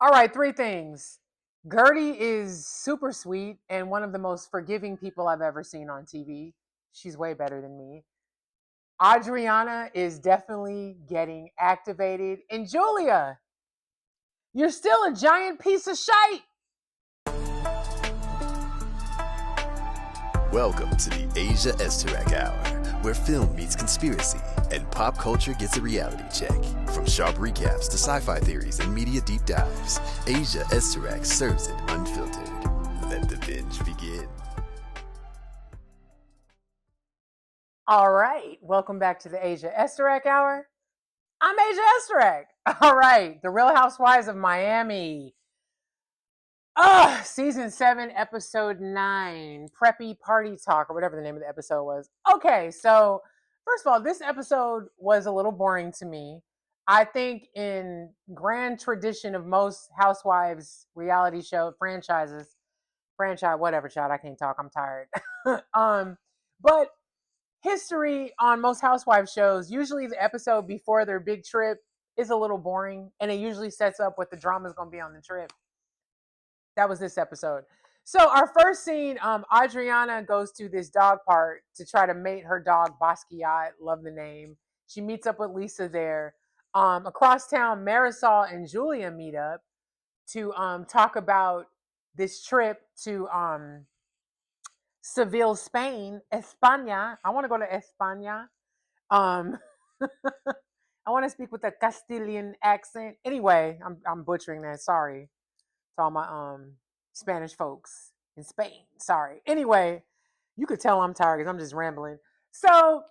All right, three things. Gertie is super sweet and one of the most forgiving people I've ever seen on TV. She's way better than me. Adriana is definitely getting activated. And Julia, you're still a giant piece of shite. Welcome to the Asia Esterak Hour, where film meets conspiracy and pop culture gets a reality check. From sharp recaps to sci-fi theories and media deep dives, Asia Esterak serves it unfiltered. Let the binge begin. All right, welcome back to the Asia Esterak Hour. I'm Asia Esterak. All right, the Real Housewives of Miami. Season 7, episode 9, Preppy Party Talk, or whatever the name of the episode was. Okay, so first of all, this episode was a little boring to me. I think in grand tradition of most housewives reality show franchise, whatever, child, I can't talk, I'm tired. But history on most housewives shows, usually the episode before their big trip is a little boring, and it usually sets up what the drama is going to be on the trip. That was this episode. So our first scene, Adriana goes to this dog park to try to mate her dog Basquiat. Love the name. She meets up with Lisa there. Across town, Marisol and Julia meet up to talk about this trip to Seville, Spain, España. I want to go to España. Um, I want to speak with a Castilian accent. Anyway, I'm butchering that. Sorry to all my Spanish folks in Spain. Sorry. Anyway, you could tell I'm tired because I'm just rambling. So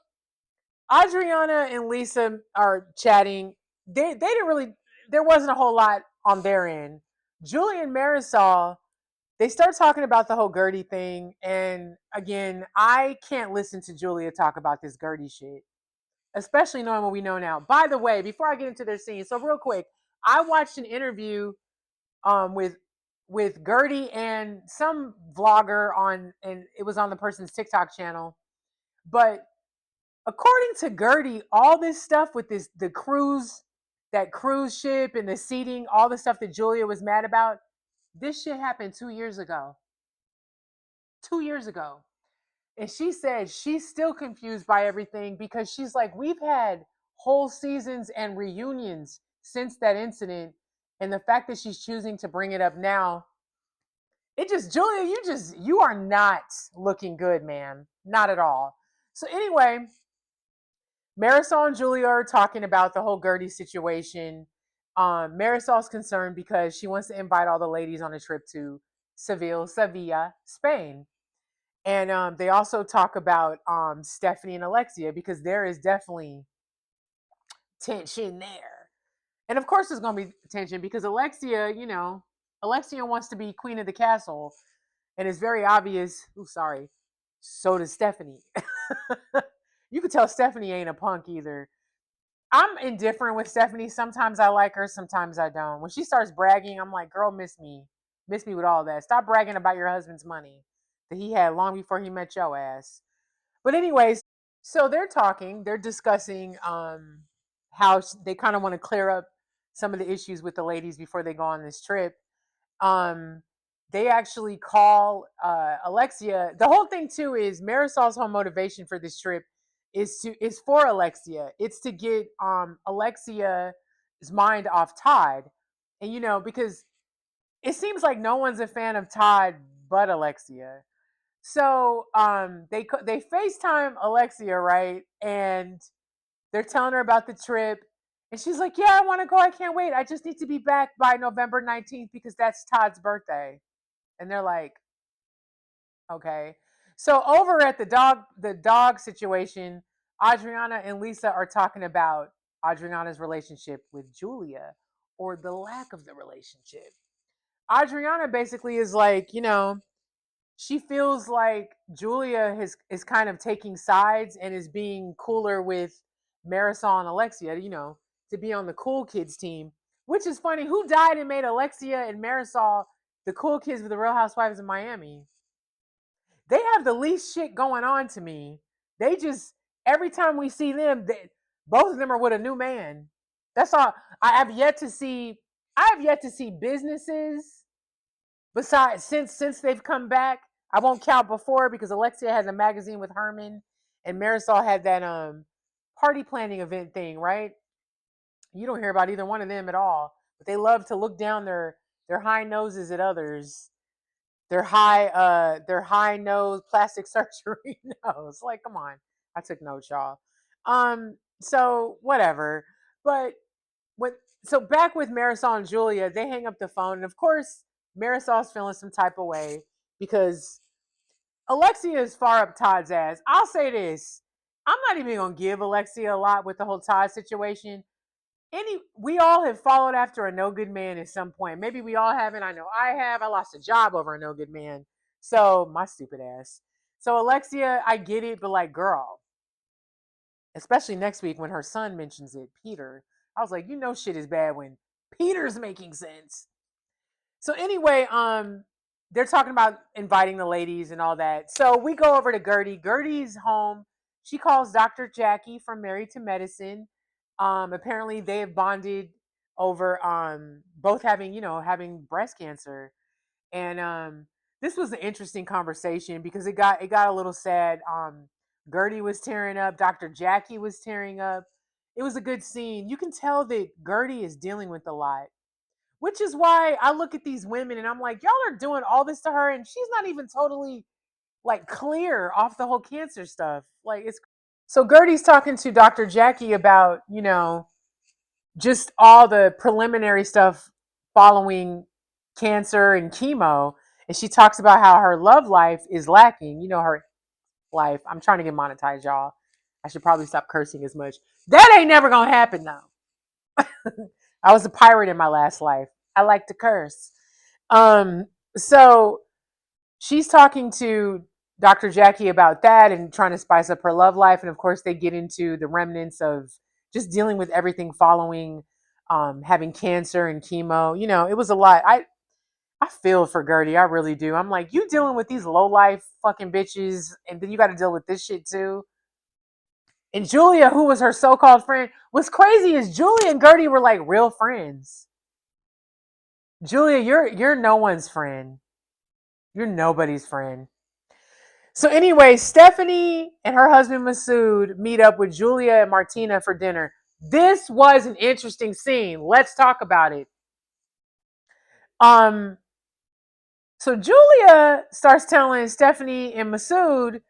Adriana and Lisa are chatting. They didn't really. There wasn't a whole lot on their end. Julie and Marisol, they start talking about the whole Gertie thing, and again, I can't listen to Julia talk about this Gertie shit, especially knowing what we know now. By the way, before I get into their scene, so real quick, I watched an interview with Gertie and some vlogger on, and it was on the person's TikTok channel. But according to Gertie, all this stuff with the cruise, that cruise ship and the seating, all the stuff that Julia was mad about, this shit happened 2 years ago. 2 years ago. And she said she's still confused by everything because she's like, we've had whole seasons and reunions since that incident. And the fact that she's choosing to bring it up now, Julia, you are not looking good, man. Not at all. So anyway, Marisol and Julia are talking about the whole Gertie situation. Marisol's concerned because she wants to invite all the ladies on a trip to Sevilla, Spain. And they also talk about Stephanie and Alexia because there is definitely tension there. And of course there's going to be tension because Alexia wants to be queen of the castle. And it's very obvious. Oh, sorry. So does Stephanie. You could tell Stephanie ain't a punk either. I'm indifferent with Stephanie. Sometimes I like her, sometimes I don't. When she starts bragging, I'm like, girl, miss me. Miss me with all that. Stop bragging about your husband's money that he had long before he met your ass. But anyways, so they're discussing how they kind of want to clear up some of the issues with the ladies before they go on this trip. They actually call Alexia. The whole thing too is Marisol's whole motivation for this trip is for Alexia. It's to get Alexia's mind off Todd, and because it seems like no one's a fan of Todd but Alexia. So they FaceTime Alexia, right? And they're telling her about the trip. And she's like, yeah, I want to go. I can't wait. I just need to be back by November 19th because that's Todd's birthday. And they're like, okay. So over at the dog situation, Adriana and Lisa are talking about Adriana's relationship with Julia, or the lack of the relationship. Adriana basically is like, she feels like Julia is kind of taking sides and is being cooler with Marisol and Alexia, to be on the cool kids team, which is funny. Who died and made Alexia and Marisol the cool kids of the Real Housewives of Miami? They have the least shit going on to me. They just, every time we see them, both of them are with a new man. That's all. I have yet to see. I have yet to see businesses besides since they've come back. I won't count before because Alexia has a magazine with Herman and Marisol had that party planning event thing, right? You don't hear about either one of them at all. But they love to look down their high noses at others. Their high nose plastic surgery nose. Like, come on. I took notes, y'all. So whatever. But when so back with Marisol and Julia, they hang up the phone, and of course, Marisol's feeling some type of way because Alexia is far up Todd's ass. I'll say this. I'm not even gonna give Alexia a lot with the whole Todd situation. We all have followed after a no good man at some point. Maybe we all haven't. I know I have. I lost a job over a no good man. So my stupid ass. So Alexia, I get it, but like, girl, especially next week when her son mentions it, Peter. I was like, you know, shit is bad when Peter's making sense. So anyway, they're talking about inviting the ladies and all that. So we go over to Gertie. Gertie's home. She calls Dr. Jackie from Married to Medicine. Apparently they have bonded over both having breast cancer. And this was an interesting conversation because it got a little sad. Gertie was tearing up, Dr. Jackie was tearing up. It was a good scene. You can tell that Gertie is dealing with a lot, which is why I look at these women and I'm like, y'all are doing all this to her, and she's not even totally like clear off the whole cancer stuff. Like, it's so Gertie's talking to Dr. Jackie about, just all the preliminary stuff following cancer and chemo. And she talks about how her love life is lacking. Her life. I'm trying to get monetized, y'all. I should probably stop cursing as much. That ain't never gonna happen though. I was a pirate in my last life. I like to curse. Um, so she's talking to Dr. Jackie about that and trying to spice up her love life. And of course, they get into the remnants of just dealing with everything following having cancer and chemo. It was a lot. I feel for Gertie. I really do. I'm like, you dealing with these low life fucking bitches, and then you got to deal with this shit too. And Julia, who was her so-called friend, what's crazy is Julia and Gertie were like real friends. Julia, you're no one's friend. You're nobody's friend. So anyway, Stephanie and her husband Masood meet up with Julia and Martina for dinner. This was an interesting scene. Let's talk about it. Um, so Julia starts telling Stephanie and Masood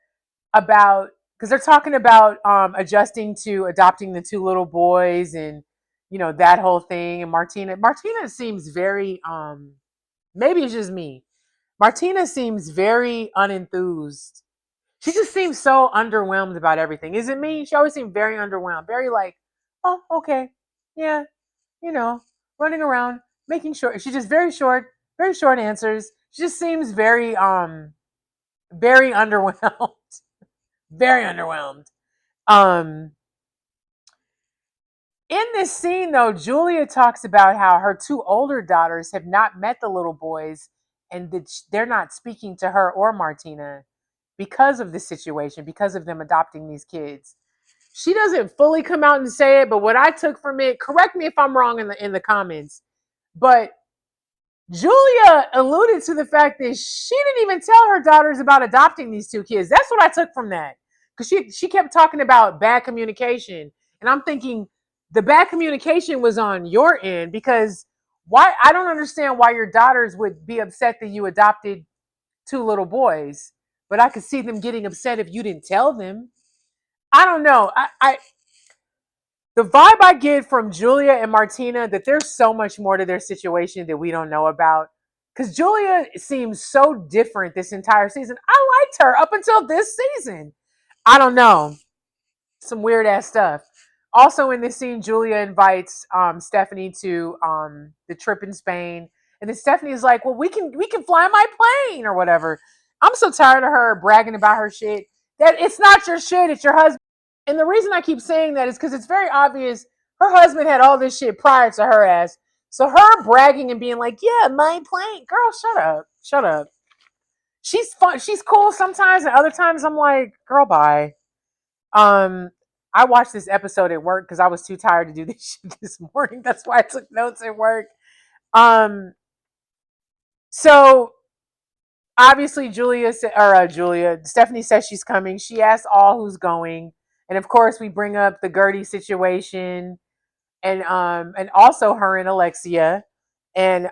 about, because they're talking about adjusting to adopting the two little boys and that whole thing. And Martina seems very maybe it's just me. Martina seems very unenthused. She just seems so underwhelmed about everything. Is it me? She always seemed very underwhelmed, very like, oh, okay, yeah, you know, running around, making sure. She's just very short answers. She just seems very underwhelmed, very underwhelmed. Um, in this scene, though, Julia talks about how her two older daughters have not met the little boys and that they're not speaking to her or Martina because of the situation, because of them adopting these kids. She doesn't fully come out and say it, but what I took from it, correct me if I'm wrong in the comments, but Julia alluded to the fact that she didn't even tell her daughters about adopting these two kids. That's what I took from that. Because she kept talking about bad communication. And I'm thinking the bad communication was on your end, because why I don't understand why your daughters would be upset that you adopted two little boys. But I could see them getting upset if you didn't tell them. I don't know. The vibe I get from Julia and Martina that there's so much more to their situation that we don't know about. Because Julia seems so different this entire season. I liked her up until this season. I don't know. Some weird ass stuff. Also in this scene, Julia invites Stephanie to the trip in Spain. And then Stephanie is like, well, we can fly my plane or whatever. I'm so tired of her bragging about her shit. That it's not your shit, it's your husband. And the reason I keep saying that is because it's very obvious her husband had all this shit prior to her ass. So her bragging and being like, yeah, my plane. Girl, shut up. Shut up. She's fun. She's cool sometimes, and other times I'm like, girl, bye. Um, I watched this episode at work because I was too tired to do this shit this morning. That's why I took notes at work. Um, so obviously Stephanie says she's coming. She asked all who's going, and of course we bring up the Gertie situation, and also her and Alexia, and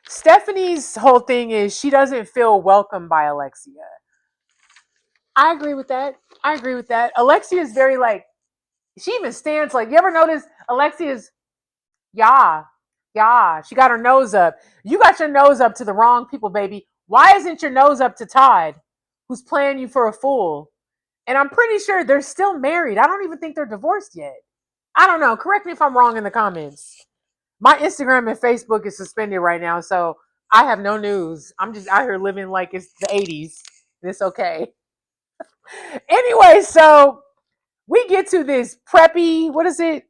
Stephanie's whole thing is she doesn't feel welcome by Alexia. I agree with that. I agree with that. Alexia is very like, she even stands like, you ever notice Alexia's, yeah, yeah, she got her nose up. You got your nose up to the wrong people, baby. Why isn't your nose up to Todd, who's playing you for a fool? And I'm pretty sure they're still married. I don't even think they're divorced yet. I don't know. Correct me if I'm wrong in the comments. My Instagram and Facebook is suspended right now, so I have no news. I'm just out here living like it's the 80s. It's okay. Anyway, so we get to this preppy, what is it?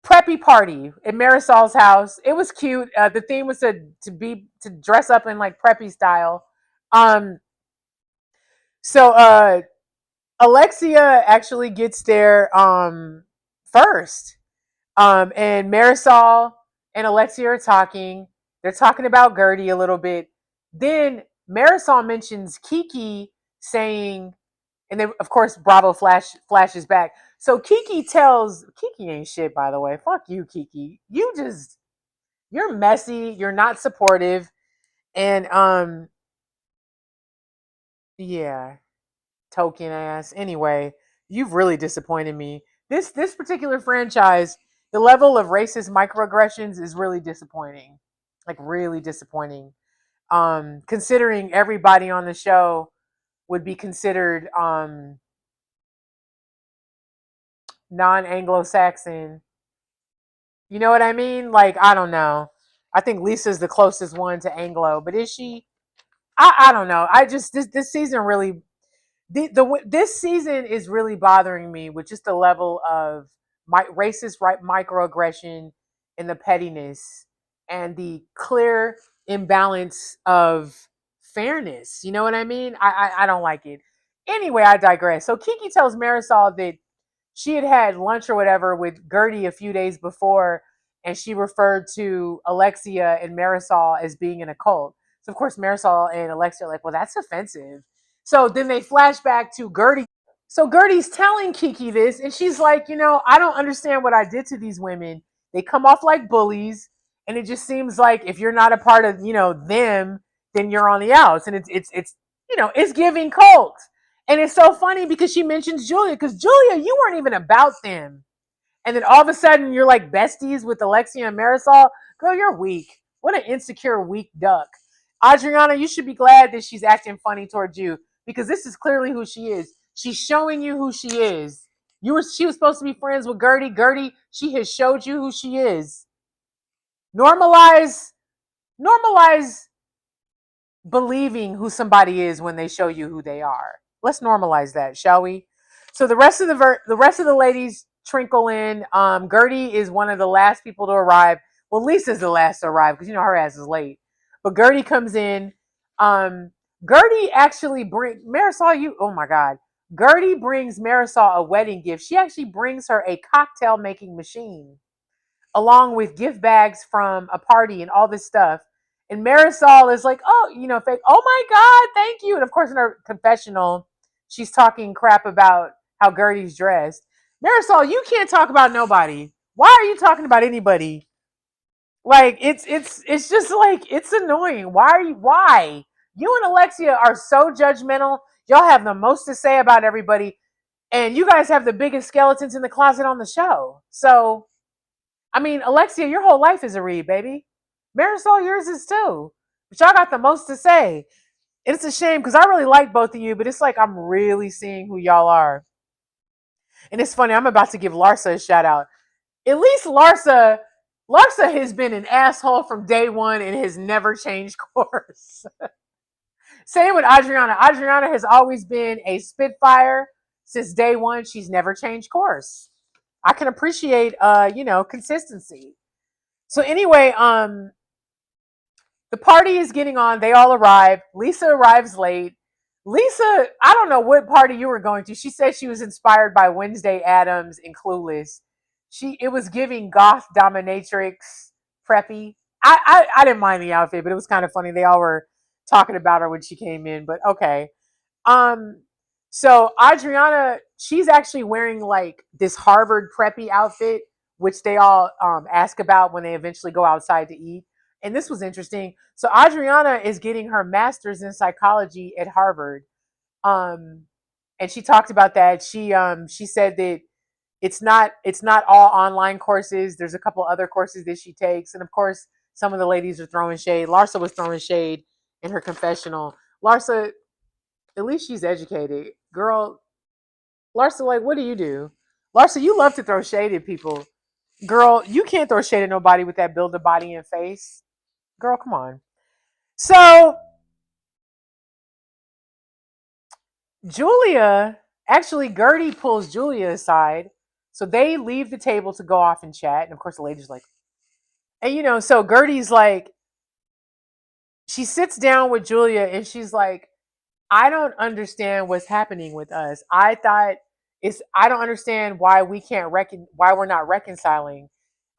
Preppy party at Marisol's house. It was cute. The theme was to dress up in like preppy style. Um, so Alexia actually gets there first. And Marisol and Alexia are talking. They're talking about Gertie a little bit. Then Marisol mentions Kiki saying, and then of course Bravo flashes back. So Kiki ain't shit, by the way. Fuck you, Kiki. You're messy. You're not supportive, and yeah, token ass. Anyway, you've really disappointed me. This particular franchise, the level of racist microaggressions is really disappointing. Like really disappointing. Considering everybody on the show would be considered non-Anglo-Saxon. You know what I mean? Like, I don't know. I think Lisa's the closest one to Anglo, but is she? I don't know. I just this season really this season is really bothering me with just the level of racist microaggression and the pettiness and the clear imbalance of fairness. You know what I mean? I don't like it. Anyway, I digress. So Kiki tells Marisol that she had had lunch or whatever with Gertie a few days before, and she referred to Alexia and Marisol as being in a cult. So of course Marisol and Alexia are like, well, that's offensive. So then they flash back to Gertie. So Gertie's telling Kiki this, and she's like, I don't understand what I did to these women. They come off like bullies, and it just seems like if you're not a part of, them, then you're on the outs, and it's giving cult. And it's so funny because she mentions Julia, because Julia, you weren't even about them. And then all of a sudden you're like besties with Alexia and Marisol. Girl, you're weak. What an insecure, weak duck. Adriana, you should be glad that she's acting funny towards you because this is clearly who she is. She's showing you who she is. She was supposed to be friends with Gertie. Gertie, she has showed you who she is. Normalize believing who somebody is when they show you who they are. Let's normalize that, shall we? So the rest of the ladies trickle in. Gertie is one of the last people to arrive. Well, Lisa's the last to arrive because her ass is late. But Gertie comes in. Gertie actually Marisol. Oh my God. Gertie brings Marisol a wedding gift. She actually brings her a cocktail making machine along with gift bags from a party and all this stuff. And Marisol is like, oh, fake, oh my God, thank you. And of course, in her confessional, she's talking crap about how Gertie's dressed. Marisol, you can't talk about nobody. Why are you talking about anybody? Like, it's just like, it's annoying. Why? You and Alexia are so judgmental. Y'all have the most to say about everybody. And you guys have the biggest skeletons in the closet on the show. So, I mean, Alexia, your whole life is a read, baby. Marisol, yours is too. But y'all got the most to say. And it's a shame because I really like both of you, but it's like I'm really seeing who y'all are. And it's funny, I'm about to give Larsa a shout out. At least Larsa has been an asshole from day one and has never changed course. Same with Adriana. Adriana has always been a spitfire since day one. She's never changed course. I can appreciate consistency. So anyway, the party is getting on. They all arrive. Lisa arrives late. Lisa, I don't know what party you were going to. She said she was inspired by Wednesday Addams and Clueless. It was giving goth dominatrix. preppy. I didn't mind the outfit, but it was kind of funny. They all were talking about her when she came in, but okay. Um, so Adriana, she's actually wearing like this Harvard preppy outfit, which they all ask about when they eventually go outside to eat. And this was interesting. So Adriana is getting her master's in psychology at Harvard. Um, and she talked about that. She said that it's not all online courses. There's a couple other courses that she takes, and of course, some of the ladies are throwing shade. Larsa was throwing shade in her confessional. Larsa, at least she's educated, girl. Larsa, like, what do you do? Larsa, you love to throw shade at people. Girl, you can't throw shade at nobody with that build a body and face. Girl, come on. So Julia, actually, Gertie pulls Julia aside. So they leave the table to go off and chat. And of course, the lady's like, and so Gertie's like, she sits down with Julia and she's like, I don't understand what's happening with us. I don't understand why we can't why we're not reconciling.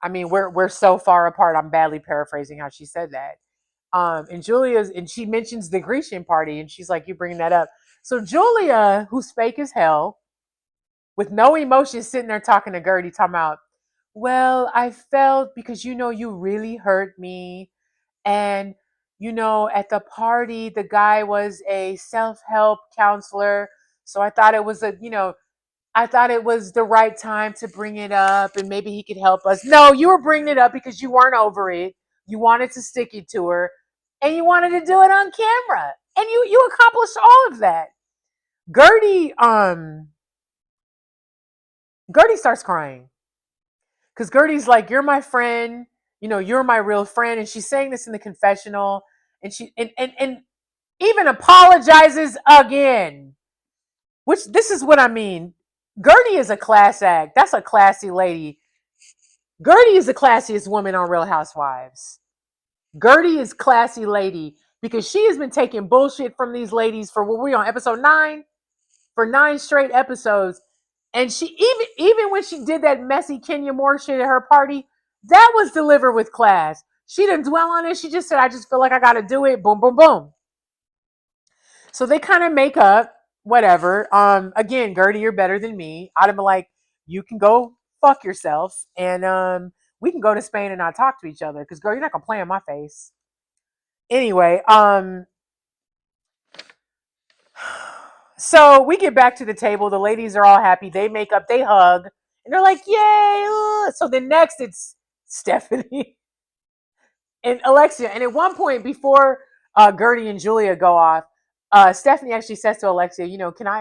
I mean, we're so far apart. I'm badly paraphrasing how she said that. And she mentions the Grecian party, and she's like, "You bringing that up?" So Julia, who's fake as hell, with no emotion, sitting there talking to Gertie, talking about, "Well, I felt because you really hurt me, and at the party, the guy was a self-help counselor, so I thought it was the right time to bring it up, and maybe he could help us." No, you were bringing it up because you weren't over it. You wanted to stick it to her, and you wanted to do it on camera, and you accomplished all of that. Gertie Gertie starts crying because Gertie's like, "You're my friend, you're my real friend," and she's saying this in the confessional, and she and even apologizes again. Which, this is what I mean. Gertie is a class act. That's a classy lady. Gertie is the classiest woman on Real Housewives. Gertie is classy lady because she has been taking bullshit from these ladies for what we on episode 9, for 9 straight episodes. And she even when she did that messy Kenya Moore shit at her party, that was delivered with class. She didn't dwell on it. She just said, "I just feel like I got to do it." Boom, boom, boom. So they kind of make up, whatever. Again, Gertie, you're better than me. I'd have been like, "You can go fuck yourself, and we can go to Spain and not talk to each other, because girl, you're not gonna play in my face." Anyway, so we get back to the table. The ladies are all happy. They make up, they hug, and they're like, "Yay!" So then next it's Stephanie and Alexia. And at one point before Gertie and Julia go off, Stephanie actually says to Alexia,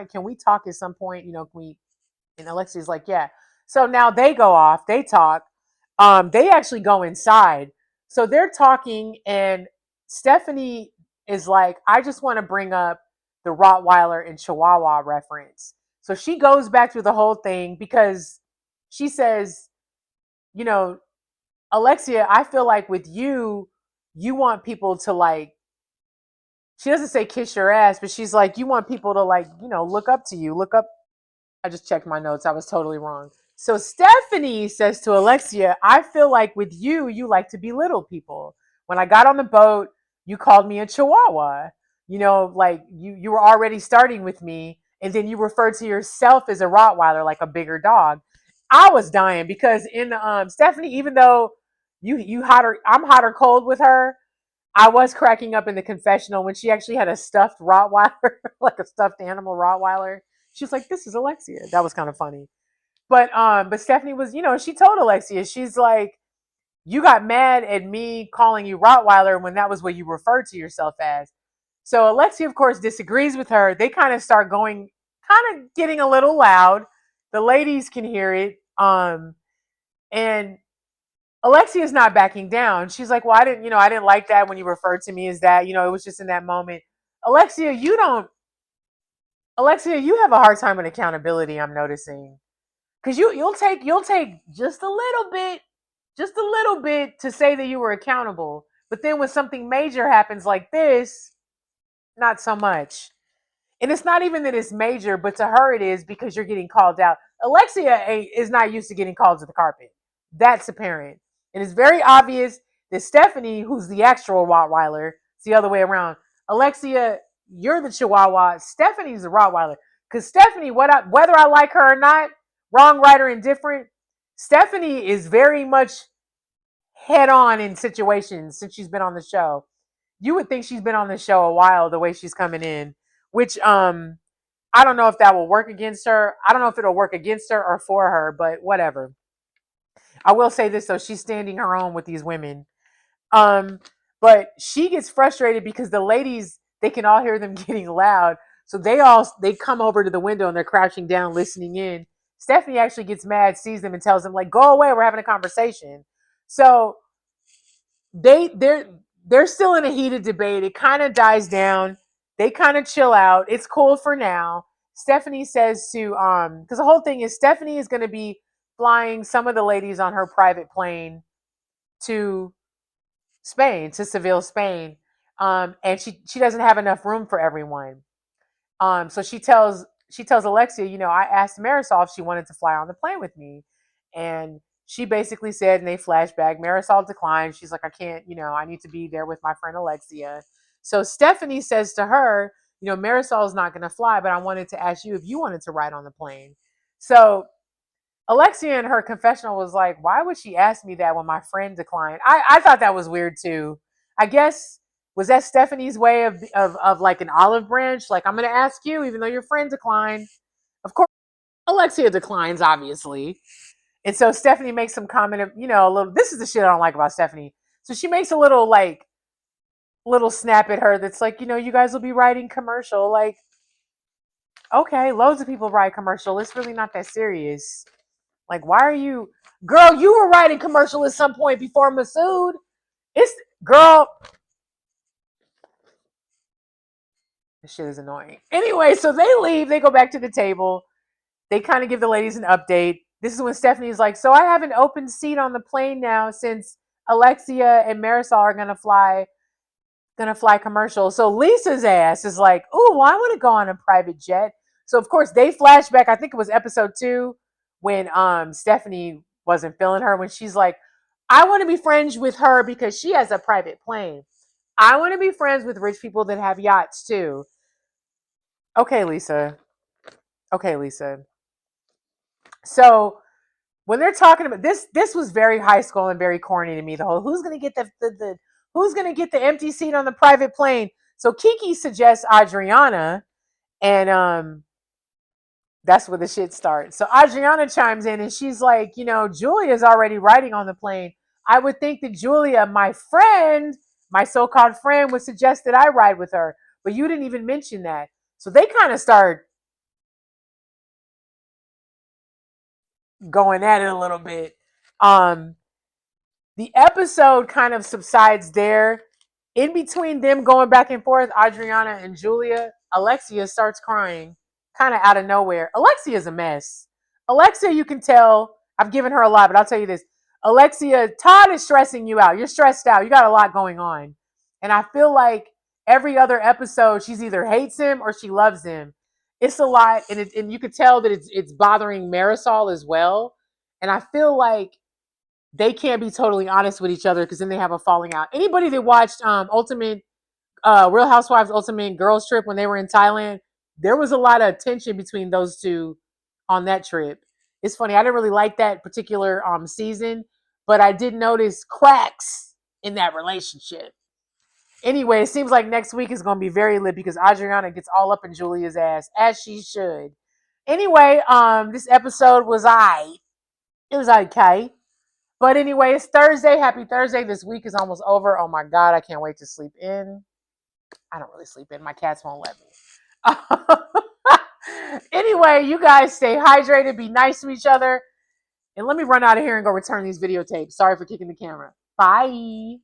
can we talk at some point? Can we? And Alexia's like, "Yeah." So now they go off, they talk. They actually go inside. So they're talking, and Stephanie is like, "I just want to bring up the Rottweiler and Chihuahua reference." So she goes back through the whole thing because she says, you know, "Alexia, I feel like with you, you want people to like," she doesn't say kiss your ass, but she's like, "You want people to like, look up to you, look up." I just checked my notes. I was totally wrong. So Stephanie says to Alexia, "I feel like with you, you like to belittle people. When I got on the boat, you called me a chihuahua. Like you were already starting with me, and then you referred to yourself as a Rottweiler, like a bigger dog." I was dying because in Stephanie, even though you I'm hot or cold with her, I was cracking up in the confessional when she actually had a stuffed Rottweiler, like a stuffed animal Rottweiler. She was like, "This is Alexia." That was kind of funny. But Stephanie was, she told Alexia, she's like, "You got mad at me calling you Rottweiler when that was what you referred to yourself as." So Alexia, of course, disagrees with her. They kind of start going, kind of getting a little loud. The ladies can hear it. And Alexia's not backing down. She's like, "Well, I didn't like that when you referred to me as that. It was just in that moment." Alexia, you have a hard time with accountability, I'm noticing. Because you'll take just a little bit to say that you were accountable. But then when something major happens like this, not so much. And it's not even that it's major, but to her it is, because you're getting called out. Alexia is not used to getting called to the carpet. That's apparent. And it's very obvious that Stephanie, who's the actual Rottweiler, it's the other way around. Alexia, you're the Chihuahua. Stephanie's the Rottweiler. Because Stephanie, whether I like her or not, wrong, right, or indifferent, Stephanie is very much head on in situations since she's been on the show. You would think she's been on the show a while the way she's coming in, which I don't know if that will work against her. I don't know if it'll work against her or for her, but whatever. I will say this though, she's standing her own with these women. Um, but she gets frustrated because the ladies, they can all hear them getting loud. So they come over to the window and they're crouching down listening in. Stephanie actually gets mad, sees them and tells them like, "Go away, we're having a conversation." So they're still in a heated debate. It kind of dies down. They kind of chill out. It's cool for now. Stephanie says to because the whole thing is Stephanie is going to be flying some of the ladies on her private plane to Spain, to Seville, Spain. And she doesn't have enough room for everyone. So she tells Alexia, I asked Marisol if she wanted to fly on the plane with me, and she basically said, and they flashback, Marisol declined. She's like, I can't, I need to be there with my friend Alexia. So Stephanie says to her, Marisol's not going to fly, but I wanted to ask you if you wanted to ride on the plane. So Alexia in her confessional was like, why would she ask me that when my friend declined? I thought that was weird too. I guess, was that Stephanie's way of like an olive branch? Like, I'm going to ask you, even though your friend declined. Of course, Alexia declines, obviously. And so Stephanie makes some comment of, a little, this is the shit I don't like about Stephanie. So she makes a little snap at her that's like, you guys will be riding commercial. Like, okay, loads of people ride commercial. It's really not that serious. Like, why are you, girl? You were writing commercial at some point before Masood. It's, girl. This shit is annoying. Anyway, so they leave. They go back to the table. They kind of give the ladies an update. This is when Stephanie's like, so I have an open seat on the plane now since Alexia and Marisol are gonna fly commercial. So Lisa's ass is like, oh, well, I want to go on a private jet. So of course they flash back. I think it was episode 2 when Stephanie wasn't feeling her, when she's like, I want to be friends with her because she has a private plane. I want to be friends with rich people that have yachts too. Okay, Lisa. Okay, Lisa. So when they're talking about this was very high school and very corny to me. The whole who's gonna get the who's gonna get the empty seat on the private plane. So Kiki suggests Adriana, and that's where the shit starts. So Adriana chimes in and she's like, Julia's already riding on the plane. I would think that Julia, my friend, my so-called friend, would suggest that I ride with her, but you didn't even mention that. So they kind of start going at it a little bit. Um, the episode kind of subsides there. In between them going back and forth, Adriana and Julia, Alexia starts crying, kind of out of nowhere. Alexia's a mess. Alexia, you can tell, I've given her a lot, but I'll tell you this. Alexia, Todd is stressing you out. You're stressed out. You got a lot going on. And I feel like every other episode, she's either hates him or she loves him. It's a lot. And you could tell that it's bothering Marisol as well. And I feel like they can't be totally honest with each other because then they have a falling out. Anybody that watched Real Housewives Ultimate Girls Trip when they were in Thailand, there was a lot of tension between those two on that trip. It's funny, I didn't really like that particular season, but I did notice cracks in that relationship. Anyway, it seems like next week is going to be very lit because Adriana gets all up in Julia's ass, as she should. Anyway, this episode was it was okay. But anyway, it's Thursday. Happy Thursday. This week is almost over. Oh my God, I can't wait to sleep in. I don't really sleep in. My cats won't let me. Anyway, you guys stay hydrated. Be nice to each other. And let me run out of here and go return these videotapes. Sorry for kicking the camera. Bye.